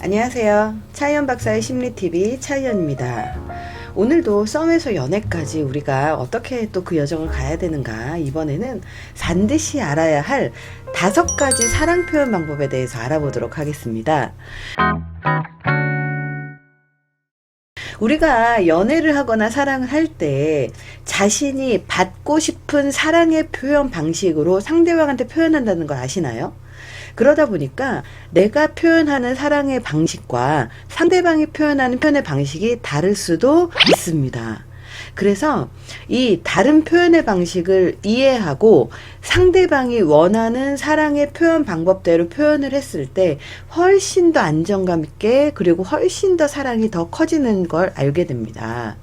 안녕하세요. 차이언 박사의 심리TV 차이언입니다. 오늘도 썸에서 연애까지 우리가 어떻게 또 그 여정을 가야 되는가, 이번에는 반드시 알아야 할 5가지 사랑 표현 방법에 대해서 알아보도록 하겠습니다. 우리가 연애를 하거나 사랑을 할 때 자신이 받고 싶은 사랑의 표현 방식으로 상대방한테 표현한다는 걸 아시나요? 그러다 보니까 내가 표현하는 사랑의 방식과 상대방이 표현하는 표현의 방식이 다를 수도 있습니다. 그래서 이 다른 표현의 방식을 이해하고 상대방이 원하는 사랑의 표현 방법대로 표현을 했을 때 훨씬 더 안정감 있게, 그리고 훨씬 더 사랑이 더 커지는 걸 알게 됩니다.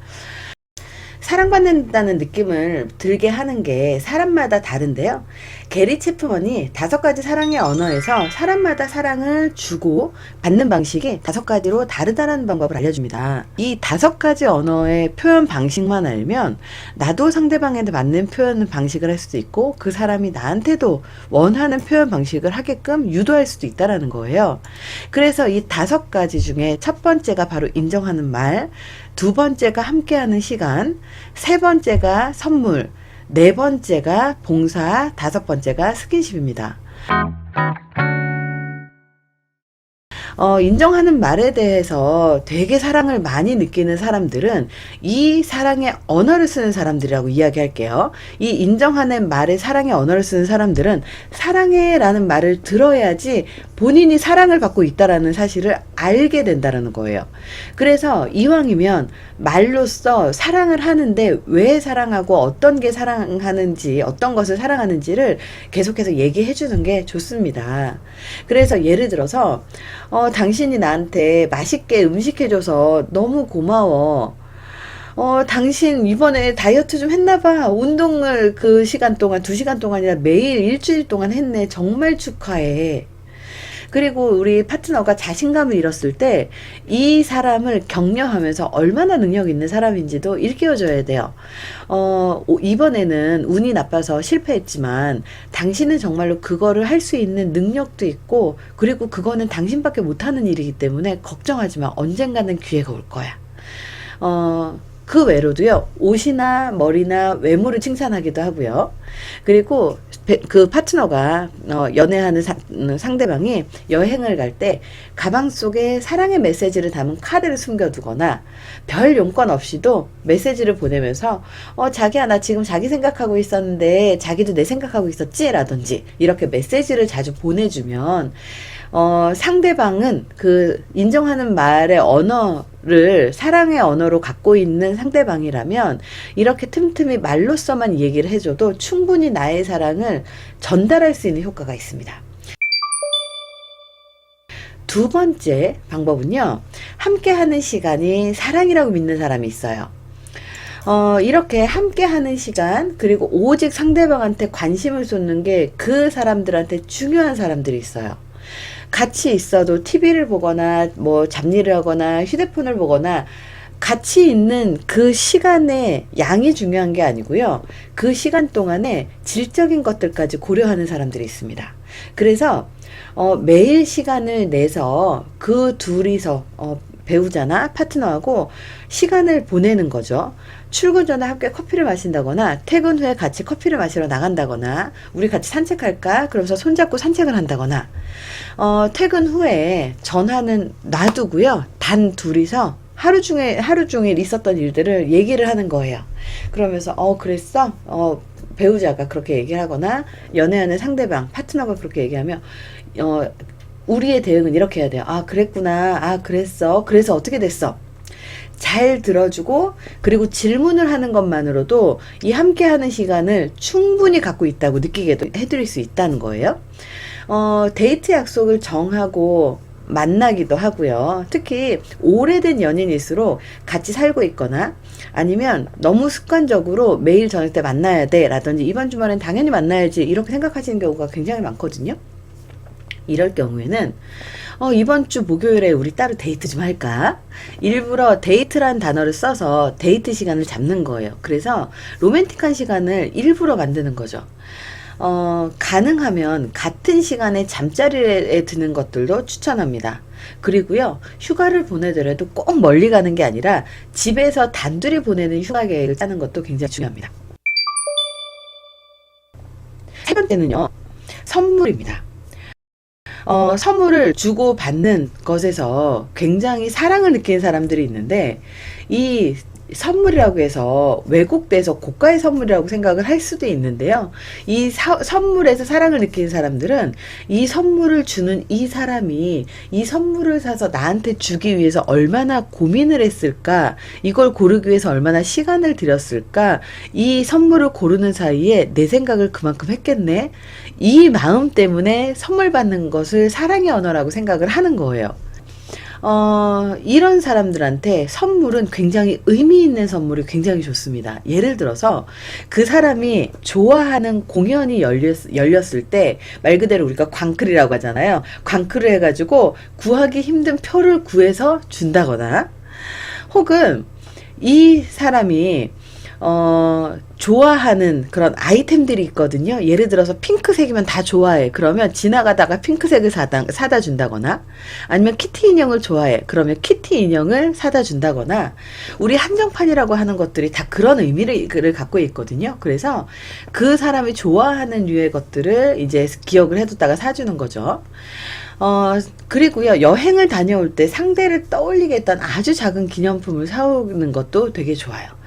사랑받는다는 느낌을 들게 하는 게 사람마다 다른데요. 게리 체프먼이 5가지 사랑의 언어에서 사람마다 사랑을 주고 받는 방식이 5가지로 다르다는 방법을 알려줍니다. 이 5가지 언어의 표현 방식만 알면 나도 상대방한테 맞는 표현 방식을 할 수도 있고, 그 사람이 나한테도 원하는 표현 방식을 하게끔 유도할 수도 있다는 거예요. 그래서 이 5가지 중에 첫 번째가 바로 인정하는 말, 2번째가 함께하는 시간, 3번째가 선물, 4번째가 봉사, 5번째가 스킨십입니다. 인정하는 말에 대해서 되게 사랑을 많이 느끼는 사람들은 이 사랑의 언어를 쓰는 사람들이라고 이야기할게요. 이 인정하는 말에 사랑의 언어를 쓰는 사람들은 사랑해 라는 말을 들어야지 본인이 사랑을 받고 있다라는 사실을 알게 된다는 거예요. 그래서 이왕이면 말로써 사랑을 하는데 왜 사랑하고 어떤 게 사랑하는지, 어떤 것을 사랑하는지를 계속해서 얘기해 주는 게 좋습니다. 그래서 예를 들어서 당신이 나한테 맛있게 음식 해줘서 너무 고마워. 당신 이번에 다이어트 좀 했나봐. 운동을 그 시간 동안, 2시간 동안이나 매일 일주일 동안 했네. 정말 축하해. 그리고 우리 파트너가 자신감을 잃었을 때 이 사람을 격려하면서 얼마나 능력 있는 사람인지도 일깨워줘야 돼요. 이번에는 운이 나빠서 실패했지만 당신은 정말로 그거를 할 수 있는 능력도 있고, 그리고 그거는 당신밖에 못하는 일이기 때문에 걱정하지 마. 언젠가는 기회가 올 거야. 그 외로도요, 옷이나 머리나 외모를 칭찬하기도 하고요. 그리고 그 파트너가 연애하는 상대방이 여행을 갈 때 가방 속에 사랑의 메시지를 담은 카드를 숨겨두거나 별 용건 없이도 메시지를 보내면서 자기야, 나 지금 자기 생각하고 있었는데 자기도 내 생각하고 있었지? 라든지 이렇게 메시지를 자주 보내주면 상대방은 그 인정하는 말의 언어를 사랑의 언어로 갖고 있는 상대방이라면 이렇게 틈틈이 말로써만 얘기를 해줘도 충분히 나의 사랑을 전달할 수 있는 효과가 있습니다. 2번째 방법은요, 함께하는 시간이 사랑이라고 믿는 사람이 있어요. 이렇게 함께하는 시간, 그리고 오직 상대방한테 관심을 쏟는 게 그 사람들한테 중요한 사람들이 있어요. 같이 있어도 TV를 보거나 뭐 잡일을 하거나 휴대폰을 보거나 같이 있는 그 시간의 양이 중요한 게 아니고요. 그 시간 동안에 질적인 것들까지 고려하는 사람들이 있습니다. 그래서 매일 시간을 내서 그 둘이서 배우자나 파트너하고 시간을 보내는 거죠. 출근 전에 함께 커피를 마신다거나 퇴근 후에 같이 커피를 마시러 나간다거나 우리 같이 산책할까? 그러면서 손잡고 산책을 한다거나 퇴근 후에 전화는 놔두고요. 단 둘이서 하루 종일 있었던 일들을 얘기를 하는 거예요. 그러면서 그랬어? 배우자가 그렇게 얘기를 하거나 연애하는 상대방, 파트너가 그렇게 얘기하면 우리의 대응은 이렇게 해야 돼요. 아, 그랬구나. 아, 그랬어. 그래서 어떻게 됐어? 잘 들어주고, 그리고 질문을 하는 것만으로도 이 함께하는 시간을 충분히 갖고 있다고 느끼게 해드릴 수 있다는 거예요. 데이트 약속을 정하고 만나기도 하고요. 특히 오래된 연인일수록 같이 살고 있거나 아니면 너무 습관적으로 매일 저녁 때 만나야 돼 라든지 이번 주말엔 당연히 만나야지 이렇게 생각하시는 경우가 굉장히 많거든요. 이럴 경우에는 이번 주 목요일에 우리 따로 데이트 좀 할까? 일부러 데이트란 단어를 써서 데이트 시간을 잡는 거예요. 그래서 로맨틱한 시간을 일부러 만드는 거죠. 가능하면 같은 시간에 잠자리에 드는 것들도 추천합니다. 그리고요, 휴가를 보내더라도 꼭 멀리 가는 게 아니라 집에서 단둘이 보내는 휴가 계획을 짜는 것도 굉장히 중요합니다. 세 번째는요, 선물입니다. 선물을 주고 받는 것에서 굉장히 사랑을 느끼는 사람들이 있는데, 이 선물이라고 해서 왜곡돼서 고가의 선물이라고 생각을 할 수도 있는데요. 이 선물에서 사랑을 느끼는 사람들은 이 선물을 주는 이 사람이 이 선물을 사서 나한테 주기 위해서 얼마나 고민을 했을까, 이걸 고르기 위해서 얼마나 시간을 들였을까, 이 선물을 고르는 사이에 내 생각을 그만큼 했겠네, 이 마음 때문에 선물 받는 것을 사랑의 언어라고 생각을 하는 거예요. 이런 사람들한테 선물은 굉장히 의미 있는 선물이 굉장히 좋습니다. 예를 들어서 그 사람이 좋아하는 공연이 열렸을 때 말 그대로 우리가 광클이라고 하잖아요. 광클을 해가지고 구하기 힘든 표를 구해서 준다거나, 혹은 이 사람이 좋아하는 그런 아이템들이 있거든요. 예를 들어서 핑크색이면 다 좋아해. 그러면 지나가다가 핑크색을 사다 준다거나, 아니면 키티 인형을 좋아해. 그러면 키티 인형을 사다 준다거나, 우리 한정판이라고 하는 것들이 다 그런 의미를 갖고 있거든요. 그래서 그 사람이 좋아하는 류의 것들을 이제 기억을 해뒀다가 사주는 거죠. 그리고요, 여행을 다녀올 때 상대를 떠올리게 했던 아주 작은 기념품을 사오는 것도 되게 좋아요.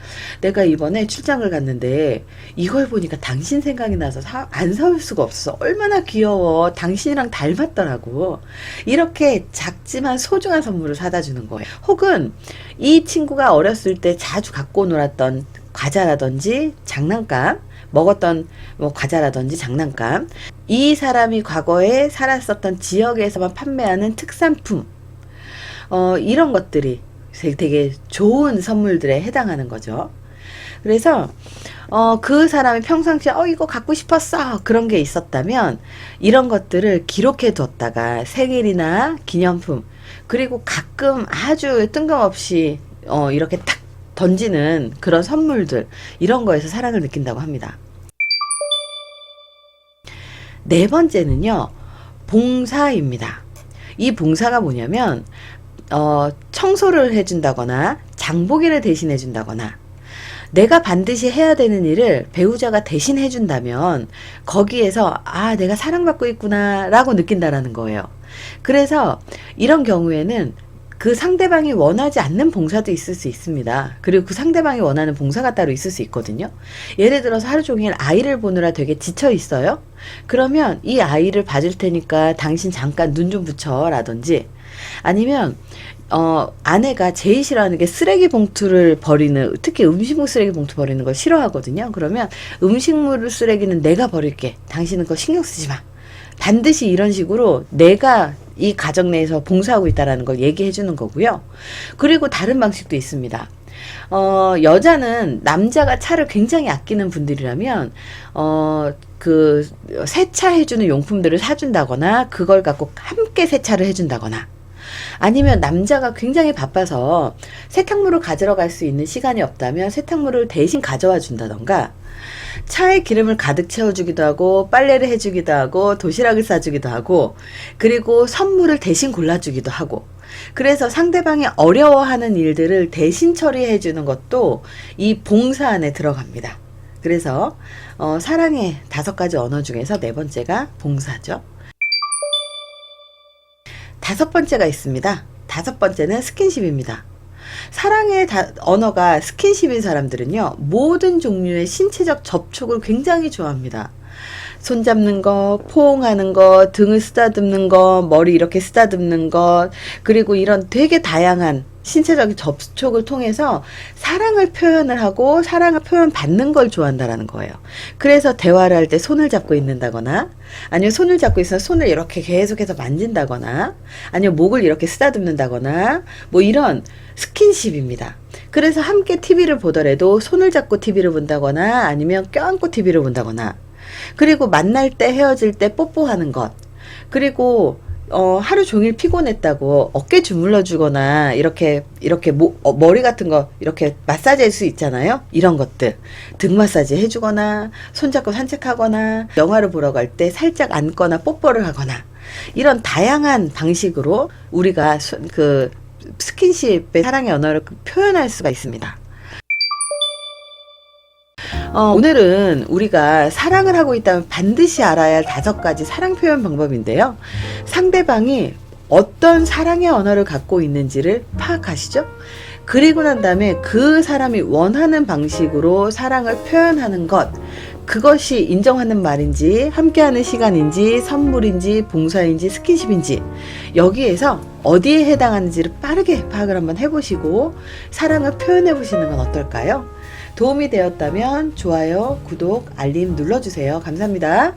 내가 이번에 출장을 갔는데 이걸 보니까 당신 생각이 나서 안 사올 수가 없어. 얼마나 귀여워. 당신이랑 닮았더라고. 이렇게 작지만 소중한 선물을 사다 주는 거예요. 혹은 이 친구가 어렸을 때 자주 갖고 놀았던 과자라든지 장난감, 먹었던 과자라든지 장난감, 이 사람이 과거에 살았었던 지역에서만 판매하는 특산품, 이런 것들이 되게 좋은 선물들에 해당하는 거죠. 그래서 그 사람이 평상시에 이거 갖고 싶었어, 그런 게 있었다면 이런 것들을 기록해 뒀다가 생일이나 기념품, 그리고 가끔 아주 뜬금없이 이렇게 탁 던지는 그런 선물들, 이런 거에서 사랑을 느낀다고 합니다. 네 번째는요, 봉사입니다. 이 봉사가 뭐냐면 청소를 해준다거나 장보기를 대신 해준다거나, 내가 반드시 해야 되는 일을 배우자가 대신 해준다면 거기에서 내가 사랑받고 있구나 라고 느낀다라는 거예요. 그래서 이런 경우에는 그 상대방이 원하지 않는 봉사도 있을 수 있습니다. 그리고 그 상대방이 원하는 봉사가 따로 있을 수 있거든요. 예를 들어서 하루 종일 아이를 보느라 되게 지쳐 있어요. 그러면 이 아이를 봐줄 테니까 당신 잠깐 눈 좀 붙여 라든지, 아니면 아내가 제일 싫어하는 게 쓰레기 봉투를 버리는, 특히 음식물 쓰레기 봉투 버리는 걸 싫어하거든요. 그러면 음식물 쓰레기는 내가 버릴게, 당신은 그거 신경 쓰지 마. 반드시 이런 식으로 내가 이 가정 내에서 봉사하고 있다라는 걸 얘기해 주는 거고요. 그리고 다른 방식도 있습니다. 여자는 남자가 차를 굉장히 아끼는 분들이라면 그 세차해주는 용품들을 사준다거나, 그걸 갖고 함께 세차를 해준다거나, 아니면 남자가 굉장히 바빠서 세탁물을 가지러 갈 수 있는 시간이 없다면 세탁물을 대신 가져와 준다던가, 차에 기름을 가득 채워주기도 하고, 빨래를 해주기도 하고, 도시락을 싸주기도 하고, 그리고 선물을 대신 골라주기도 하고, 그래서 상대방이 어려워하는 일들을 대신 처리해주는 것도 이 봉사 안에 들어갑니다. 그래서 사랑의 5가지 언어 중에서 4번째가 봉사죠. 5번째가 있습니다. 5번째는 스킨십입니다. 사랑의 언어가 스킨십인 사람들은요, 모든 종류의 신체적 접촉을 굉장히 좋아합니다. 손잡는 거, 포옹하는 거, 등을 쓰다듬는 거, 머리 이렇게 쓰다듬는 것, 그리고 이런 되게 다양한 신체적인 접촉을 통해서 사랑을 표현을 하고 사랑을 표현받는 걸 좋아한다라는 거예요. 그래서 대화를 할 때 손을 잡고 있는다거나, 아니면 손을 잡고 있어서 손을 이렇게 계속해서 만진다거나, 아니면 목을 이렇게 쓰다듬는다거나, 이런 스킨십입니다. 그래서 함께 TV를 보더라도 손을 잡고 TV를 본다거나, 아니면 껴안고 TV를 본다거나, 그리고 만날 때 헤어질 때 뽀뽀하는 것, 그리고 하루 종일 피곤했다고 어깨 주물러 주거나 이렇게 머리 같은 거 이렇게 마사지 할 수 있잖아요. 이런 것들 등 마사지 해주거나 손잡고 산책하거나 영화를 보러 갈 때 살짝 안거나 뽀뽀를 하거나 이런 다양한 방식으로 우리가 그 스킨십의 사랑의 언어를 표현할 수가 있습니다. 오늘은 우리가 사랑을 하고 있다면 반드시 알아야 할 5가지 사랑 표현 방법인데요. 상대방이 어떤 사랑의 언어를 갖고 있는지를 파악하시죠? 그리고 난 다음에 그 사람이 원하는 방식으로 사랑을 표현하는 것, 그것이 인정하는 말인지, 함께하는 시간인지, 선물인지, 봉사인지, 스킨십인지, 여기에서 어디에 해당하는지를 빠르게 파악을 한번 해보시고 사랑을 표현해 보시는 건 어떨까요? 도움이 되었다면 좋아요, 구독, 알림 눌러주세요. 감사합니다.